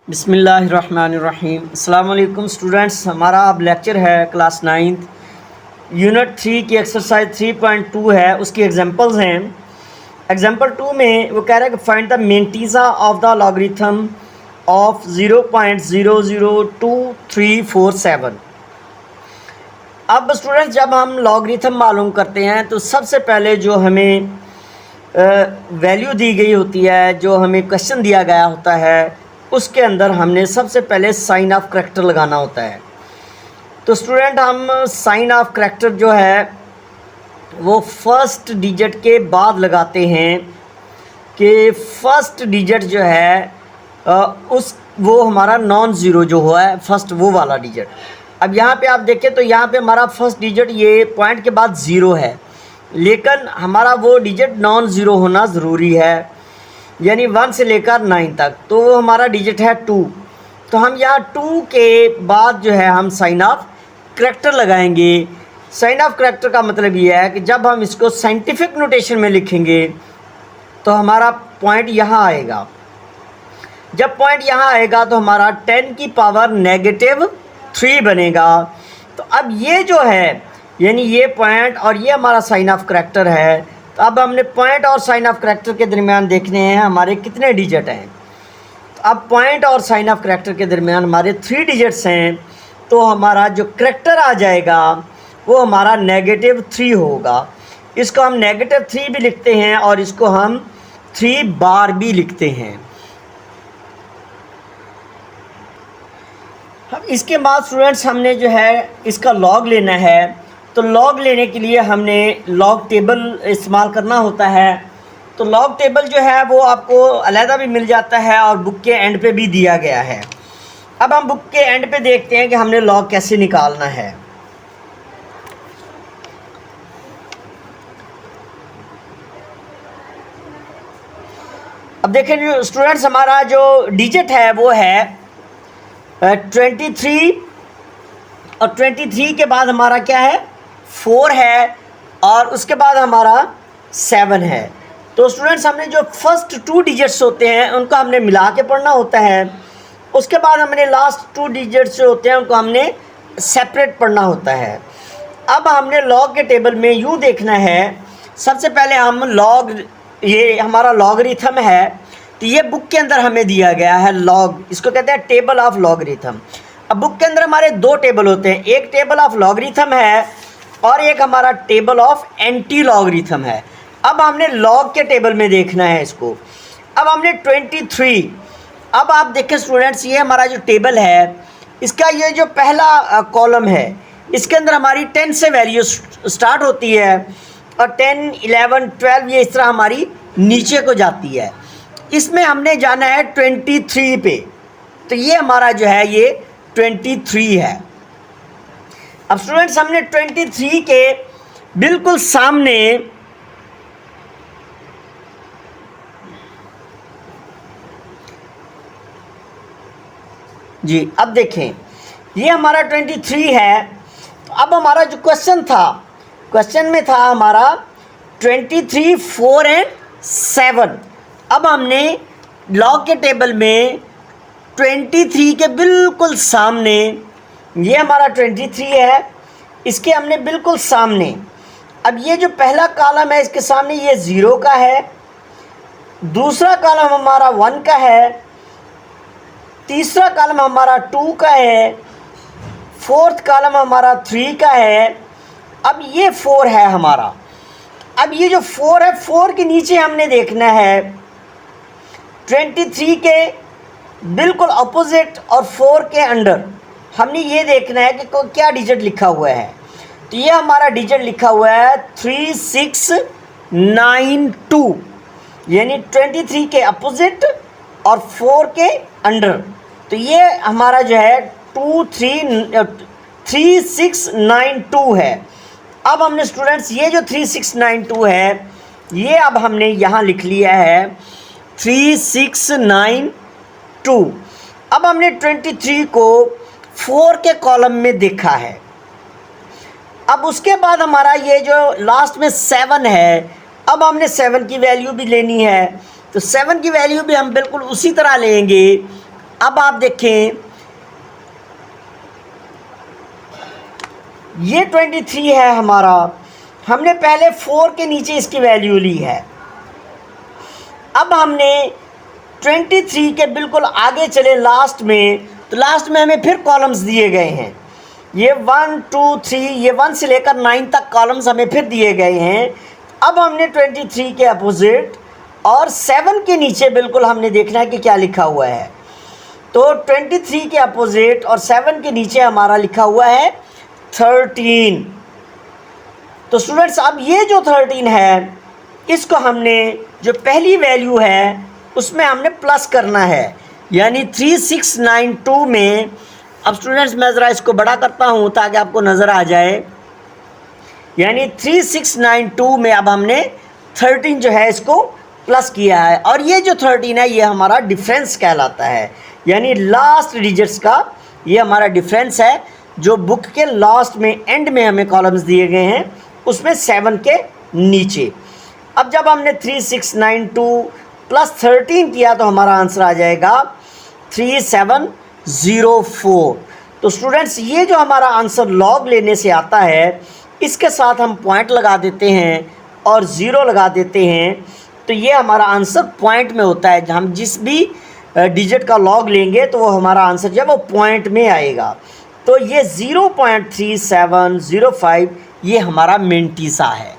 बिस्मिल्लाहिर्रहमानिर्रहीम। अस्सलाम वालेकुम स्टूडेंट्स, हमारा अब लेक्चर है क्लास 9th यूनिट 3 की एक्सरसाइज 3.2 है, उसकी एग्जांपल्स हैं। एग्जांपल 2 में वो कह रहा है कि find the mantissa of the logarithm of 0.002347। अब स्टूडेंट्स, जब हम लॉगरिथम मालूम करते हैं तो सबसे पहले जो हमें वैल्यू दी गई होती है, जो हमें क्वेश्चन दिया गया होता है, उसके अंदर हमने सबसे पहले साइन ऑफ करैक्टर लगाना होता है। तो स्टूडेंट, हम साइन ऑफ करैक्टर जो है वो फर्स्ट डिजिट के बाद लगाते हैं कि फर्स्ट डिजिट जो है वो हमारा नॉन ज़ीरो जो हुआ है फर्स्ट, वो वाला डिजिट। अब यहाँ पे आप देखें तो यहाँ पे हमारा फर्स्ट डिजिट ये पॉइंट के बाद ज़ीरो है, लेकिन हमारा वो डिजिट नॉन ज़ीरो होना ज़रूरी है, यानी 1 से लेकर 9 तक। तो वो हमारा डिजिट है 2। तो हम यहाँ 2 के बाद जो है हम साइन ऑफ करैक्टर लगाएंगे। साइन ऑफ करैक्टर का मतलब ये है कि जब हम इसको साइंटिफिक नोटेशन में लिखेंगे तो हमारा पॉइंट यहाँ आएगा। जब पॉइंट यहाँ आएगा तो हमारा 10 की पावर -3 बनेगा। तो अब ये जो है, यानी ये पॉइंट और ये हमारा साइन ऑफ करैक्टर है। तो अब हमने पॉइंट और साइन ऑफ करैक्टर के दरमियान देखने हैं हमारे कितने डिजिट हैं। तो अब पॉइंट और साइन ऑफ करैक्टर के दरमियान हमारे 3 डिजिट्स हैं, तो हमारा जो करैक्टर आ जाएगा वो हमारा -3 होगा। इसको हम -3 भी लिखते हैं और इसको हम 3 बार भी लिखते हैं। अब इसके बाद स्टूडेंट्स, हमने जो है इसका लॉग लेना है। तो लॉग लेने के लिए हमने लॉग टेबल इस्तेमाल करना होता है। तो लॉग टेबल जो है वो आपको अलहदा भी मिल जाता है और बुक के एंड पे भी दिया गया है। अब हम बुक के एंड पे देखते हैं कि हमने लॉग कैसे निकालना है। अब देखें जो स्टूडेंट्स, हमारा जो डिजिट है वो है 23, और 23 के बाद हमारा क्या है 4 है, और उसके बाद हमारा 7 है। तो स्टूडेंट्स, हमने जो फर्स्ट 2 डिजिट्स होते हैं उनको हमने मिला के पढ़ना होता है। उसके बाद हमने लास्ट 2 डिजिट्स जो होते हैं उनको हमने सेपरेट पढ़ना होता है। अब हमने लॉग के टेबल में यूँ देखना है। सबसे पहले हम लॉग, ये हमारा लॉगरिथम है, तो ये बुक के अंदर हमें दिया गया है लॉग, इसको कहते हैं टेबल ऑफ लॉगरिथम। अब बुक के अंदर हमारे 2 टेबल होते हैं, एक टेबल ऑफ लॉगरिथम है और एक हमारा टेबल ऑफ एंटी लॉगरिथम है। अब हमने लॉग के टेबल में देखना है इसको। अब हमने 23, अब आप देखें स्टूडेंट्स, ये हमारा जो टेबल है इसका ये जो पहला कॉलम है, इसके अंदर हमारी 10 से वैल्यू स्टार्ट होती है और 10, 11, 12 ये इस तरह हमारी नीचे को जाती है। इसमें हमने जाना है 23 पे, तो ये हमारा जो है ये 23 है। अब स्टूडेंट्स, हमने 23 के बिल्कुल सामने जी, अब देखें ये हमारा 23 है। तो अब हमारा जो क्वेश्चन था, क्वेश्चन में था हमारा 23, 4 एंड 7। अब हमने लॉग के टेबल में 23 के बिल्कुल सामने, ये हमारा 23 है, इसके हमने बिल्कुल सामने, अब ये जो पहला कॉलम है इसके सामने ये 0 का है, दूसरा कॉलम हमारा 1 का है, तीसरा कॉलम हमारा 2 का है, फोर्थ कॉलम हमारा 3 का है। अब ये 4 है हमारा। अब ये जो 4 है, 4 के नीचे हमने देखना है 23 के बिल्कुल अपोजिट और 4 के अंडर हमने ये देखना है कि क्या डिजिट लिखा हुआ है। तो ये हमारा डिजिट लिखा हुआ है 3692, यानी 23 के अपोजिट और 4 के अंडर। तो ये हमारा जो है 3692 है। अब हमने स्टूडेंट्स ये जो 3692 है ये अब हमने यहाँ लिख लिया है 3692। अब हमने 23 को 4 के कॉलम में देखा है। अब उसके बाद हमारा ये जो लास्ट में 7 है, अब हमने 7 की वैल्यू भी लेनी है। तो 7 की वैल्यू भी हम बिल्कुल उसी तरह लेंगे अब आप देखें, ये 23 है हमारा, हमने पहले 4 के नीचे इसकी वैल्यू ली है। अब हमने 23 के बिल्कुल आगे चले लास्ट में, तो लास्ट में हमें फिर कॉलम्स दिए गए हैं। ये 1 2 3, ये 1 से लेकर 9 तक कॉलम्स हमें फिर दिए गए हैं। अब हमने 23 के अपोजिट और 7 के नीचे बिल्कुल हमने देखना है कि क्या लिखा हुआ है। तो 23 के अपोजिट और 7 के नीचे हमारा लिखा हुआ है 13। तो स्टूडेंट्स, अब ये जो 13 है, इसको हमने जो पहली वैल्यू है उसमें हमने प्लस करना है, यानी 3692 में। अब स्टूडेंट्स, मैं ज़रा इसको बड़ा करता हूँ ताकि आपको नज़र आ जाए। यानी 3692 में अब हमने 13 जो है इसको प्लस किया है, और ये जो 13 है ये हमारा डिफरेंस कहलाता है, यानी लास्ट डिजिट्स का ये हमारा डिफरेंस है, जो बुक के लास्ट में एंड में हमें कॉलम्स दिए गए हैं उसमें 7 के नीचे। अब जब हमने 3692 प्लस 13 किया तो हमारा आंसर आ जाएगा 3704। तो स्टूडेंट्स, ये जो हमारा आंसर लॉग लेने से आता है, इसके साथ हम पॉइंट लगा देते हैं और ज़ीरो लगा देते हैं, तो ये हमारा आंसर पॉइंट में होता है। हम जिस भी डिजिट का लॉग लेंगे तो वो हमारा आंसर जो है वो पॉइंट में आएगा। तो ये 0.3705 ये हमारा मेंटीसा है।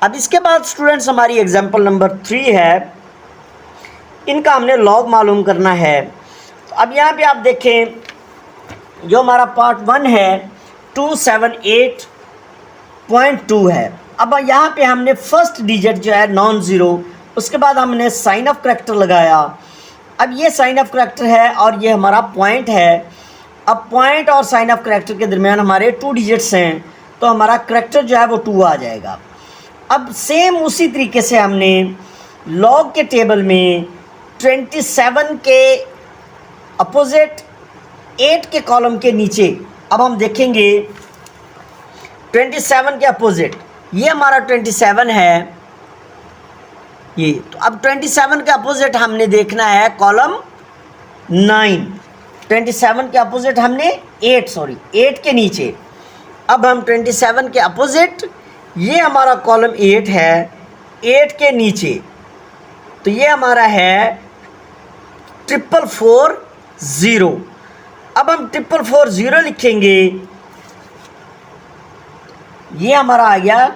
अब इसके बाद स्टूडेंट्स, हमारी एग्जाम्पल नंबर 3 है, इनका हमने लॉग मालूम करना है। तो अब यहाँ पे आप देखें, जो हमारा पार्ट 1 है 278.2 है। अब यहाँ पे हमने फर्स्ट डिजिट जो है नॉन ज़ीरो, उसके बाद हमने साइन ऑफ करैक्टर लगाया। अब ये साइन ऑफ करैक्टर है और ये हमारा पॉइंट है। अब पॉइंट और साइन ऑफ करैक्टर के दरमियान हमारे 2 डिजिट्स हैं, तो हमारा करैक्टर जो है वो 2 आ जाएगा। अब सेम उसी तरीके से हमने लॉग के टेबल में 27 के अपोजिट 8 के कॉलम के नीचे, अब हम देखेंगे 27 के अपोजिट, ये हमारा 27 है ये। तो अब 27 के अपोजिट हमने देखना है कॉलम 9, 27 के अपोजिट हमने 8 के नीचे। अब हम 27 के अपोजिट, ये हमारा कॉलम 8 है, 8 के नीचे, तो ये हमारा है 4440। अब हम 4440 लिखेंगे, ये हमारा आ गया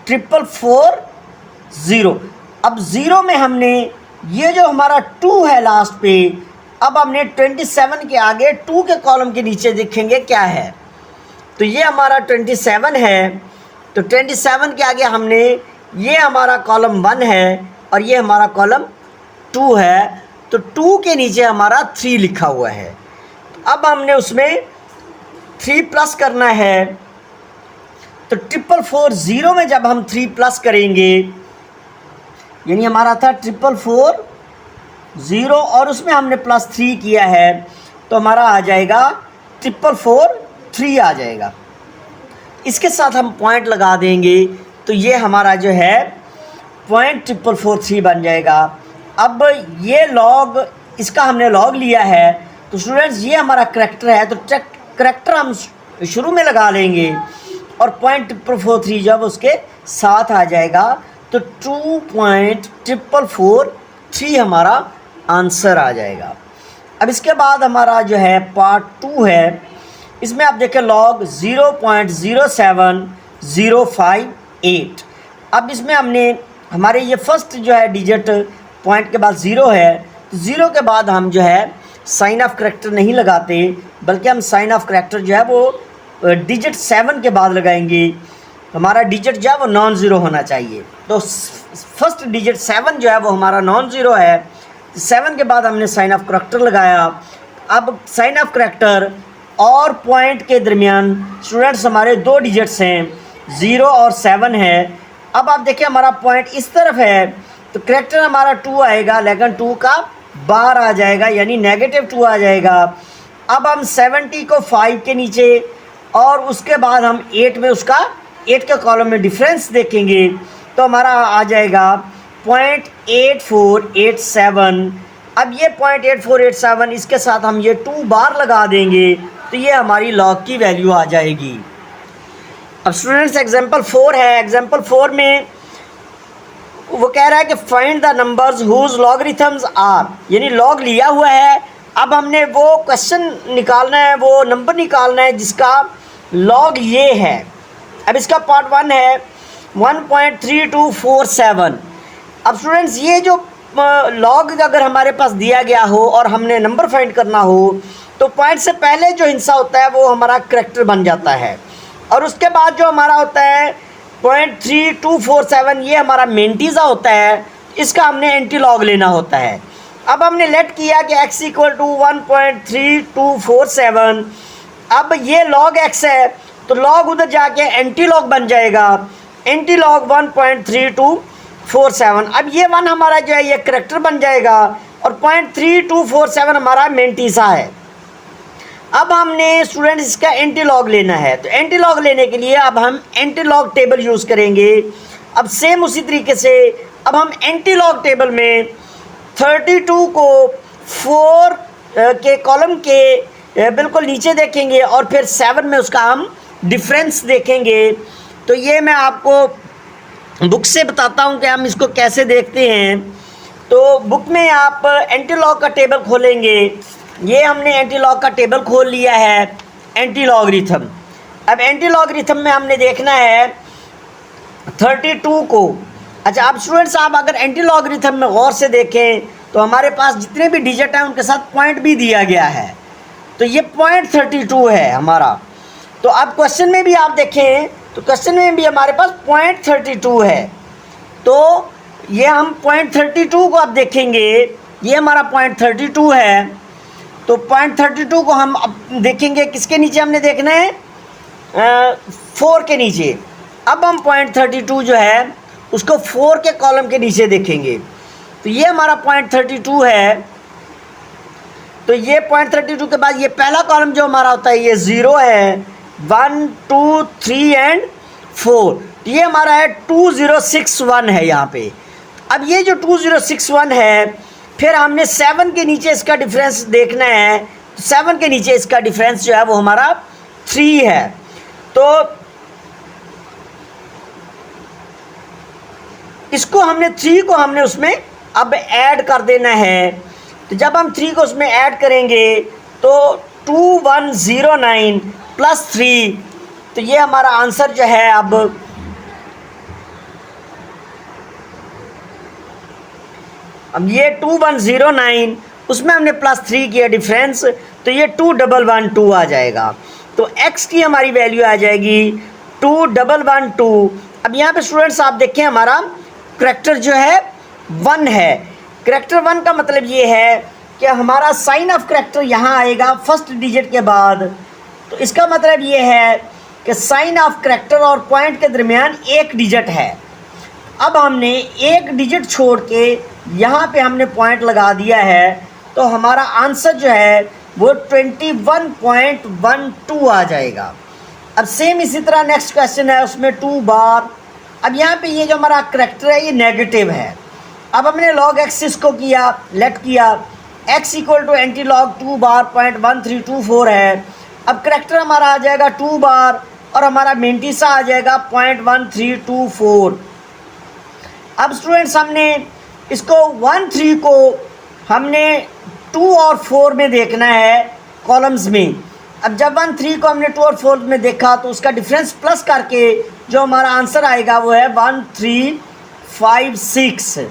4440। अब ज़ीरो में हमने ये जो हमारा 2 है लास्ट पे, अब हमने 27 के आगे 2 के कॉलम के नीचे देखेंगे क्या है, तो ये हमारा 27 है। तो 27 के आगे हमने, ये हमारा कॉलम 1 है और ये हमारा कॉलम 2 है, तो 2 के नीचे हमारा 3 लिखा हुआ है। अब हमने उसमें 3 प्लस करना है, तो 4440 में जब हम 3 प्लस करेंगे, यानी हमारा था 4440 और उसमें हमने प्लस 3 किया है, तो हमारा आ जाएगा 4443 आ जाएगा। इसके साथ हम पॉइंट लगा देंगे, तो ये हमारा जो है पॉइंट 4443 बन जाएगा। अब ये लॉग, इसका हमने लॉग लिया है, तो स्टूडेंट्स ये हमारा करैक्टर है, तो करैक्टर हम शुरू में लगा लेंगे और पॉइंट 4443 जब उसके साथ आ जाएगा, तो 2.4443 हमारा आंसर आ जाएगा। अब इसके बाद हमारा जो है पार्ट 2 है, इसमें आप देखें लॉग 0.07058। अब इसमें हमने, हमारे ये फर्स्ट जो है डिजिट पॉइंट के बाद 0 है, तो 0 के बाद हम जो है साइन ऑफ करैक्टर नहीं लगाते, बल्कि हम साइन ऑफ करैक्टर जो है वो डिजिट 7 के बाद लगाएंगे। हमारा डिजिट जो है वो नॉन ज़ीरो होना चाहिए, तो फर्स्ट डिजिट 7 जो है वो हमारा नॉन ज़ीरो है। 7 के बाद हमने साइन ऑफ करैक्टर लगाया। अब साइन ऑफ करैक्टर और पॉइंट के दरमियान स्टूडेंट्स हमारे 2 डिजिट्स हैं, 0 और 7 है। अब आप देखिए हमारा पॉइंट इस तरफ है, तो करैक्टर हमारा 2 आएगा, लेकिन 2 का बार आ जाएगा, यानी -2 आ जाएगा। अब हम 70 को 5 के नीचे और उसके बाद हम 8 में उसका 8 के कॉलम में डिफरेंस देखेंगे, तो हमारा आ जाएगा 0.8487 अब ये 0.8487 इसके साथ हम ये 2 बार लगा देंगे तो ये हमारी लॉग की वैल्यू आ जाएगी। अब स्टूडेंट्स एग्जांपल 4 है। एग्जांपल 4 में वो कह रहा है कि find the numbers whose logarithms are, यानी लॉग लिया हुआ है। अब हमने वो क्वेश्चन निकालना है, वो नंबर निकालना है जिसका लॉग ये है। अब इसका पार्ट 1 है 1.3247। अब स्टूडेंट्स ये जो लॉग अगर हमारे पास दिया गया हो और हमने नंबर फाइंड करना हो तो पॉइंट से पहले जो हिस्सा होता है वो हमारा करैक्टर बन जाता है, और उसके बाद जो हमारा होता है 0.3247 ये हमारा मेंटीज़ा होता है, इसका हमने एंटी लॉग लेना होता है। अब हमने लेट किया कि x इक्वल टू 1.3247। अब ये लॉग x है तो लॉग उधर जाके एंटी लॉग बन जाएगा, एंटी लॉग 1.3247। अब ये 1 हमारा जो है ये करैक्टर बन जाएगा और 0.3247 हमारा मेंटीज़ा है। अब हमने स्टूडेंट्स इसका एंटी लॉग लेना है, तो एंटी लॉग लेने के लिए अब हम एंटी लॉग टेबल यूज़ करेंगे। अब सेम उसी तरीके से अब हम एंटी लॉग टेबल में 32 को 4 के कॉलम के बिल्कुल नीचे देखेंगे और फिर 7 में उसका हम डिफरेंस देखेंगे। तो ये मैं आपको बुक से बताता हूँ कि हम इसको कैसे देखते हैं। तो बुक में आप एंटी लॉग का टेबल खोलेंगे, ये हमने एंटी लॉग का टेबल खोल लिया है, एंटी लॉगरिथम। अब एंटी लॉगरिथम में हमने देखना है 32 को। अच्छा, अब स्टूडेंट्स आप अगर एंटी लॉगरिथम में गौर से देखें तो हमारे पास जितने भी डिजिट हैं उनके साथ पॉइंट भी दिया गया है, तो ये 0.32 है हमारा। तो अब क्वेश्चन में भी आप देखें तो क्वेश्चन में भी हमारे पास 0.32 है, तो ये हम 0.32 को अब देखेंगे, ये हमारा 0.32 है। तो 0.32 को हम अब देखेंगे किसके नीचे हमने देखना है 4 के नीचे। अब हम 0.32 जो है उसको 4 के कॉलम के नीचे देखेंगे, तो ये हमारा 0.32 है। तो ये 0.32 के बाद ये पहला कॉलम जो हमारा होता है ये 0 है, 1 2 3 एंड 4, ये हमारा है 2061 है यहाँ पे। अब ये जो 2061 है फिर हमने 7 के नीचे इसका डिफरेंस देखना है, तो 7 के नीचे इसका डिफरेंस जो है वो हमारा 3 है। तो इसको हमने 3 को हमने उसमें अब ऐड कर देना है। तो जब हम 3 को उसमें ऐड करेंगे तो 2109 प्लस 3, तो ये हमारा आंसर जो है अब ये 2109 उसमें हमने प्लस 3 किया डिफरेंस, तो ये 2112 आ जाएगा। तो x की हमारी वैल्यू आ जाएगी 2112। अब यहाँ पे स्टूडेंट्स आप देखें हमारा करैक्टर जो है 1 है। करैक्टर 1 का मतलब ये है कि हमारा साइन ऑफ करैक्टर यहाँ आएगा फर्स्ट डिजिट के बाद। तो इसका मतलब ये है कि साइन ऑफ करैक्टर और पॉइंट के दरमियान एक डिजिट है। अब हमने एक डिजिट छोड़ के यहाँ पे हमने पॉइंट लगा दिया है, तो हमारा आंसर जो है वो 21.12 आ जाएगा। अब सेम इसी तरह नेक्स्ट क्वेश्चन है, उसमें 2 बार। अब यहाँ पे ये जो हमारा करैक्टर है ये नेगेटिव है। अब हमने लॉग एक्सिस को किया, लेट किया, x equal to anti log 2 बार 0.1324 है। अब करैक्टर हमारा आ जाएगा 2 बार और हमारा मेंटीसा आ जाएगा 0.1324। अब स्टूडेंट्स हमने इसको 1 3 को हमने 2 और 4 में देखना है कॉलम्स में। अब जब 1 3 को हमने 2 और 4 में देखा तो उसका डिफरेंस प्लस करके जो हमारा आंसर आएगा वो है 1356।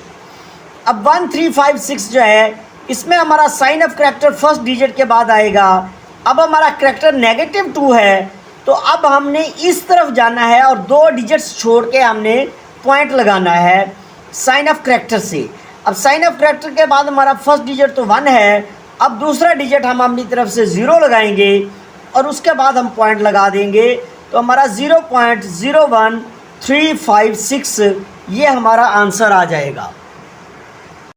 अब 1356 जो है इसमें हमारा sign of character first digit के बाद आएगा। अब हमारा करैक्टर नेगेटिव 2 है, तो अब हमने इस तरफ जाना है और 2 डिजिट्स छोड़ के हमने पॉइंट लगाना है साइन ऑफ करैक्टर से। अब साइन ऑफ करैक्टर के बाद हमारा फर्स्ट डिजिट तो 1 है, अब दूसरा डिजिट हम अपनी तरफ से 0 लगाएंगे और उसके बाद हम पॉइंट लगा देंगे, तो हमारा 0.01356 ये हमारा आंसर आ जाएगा।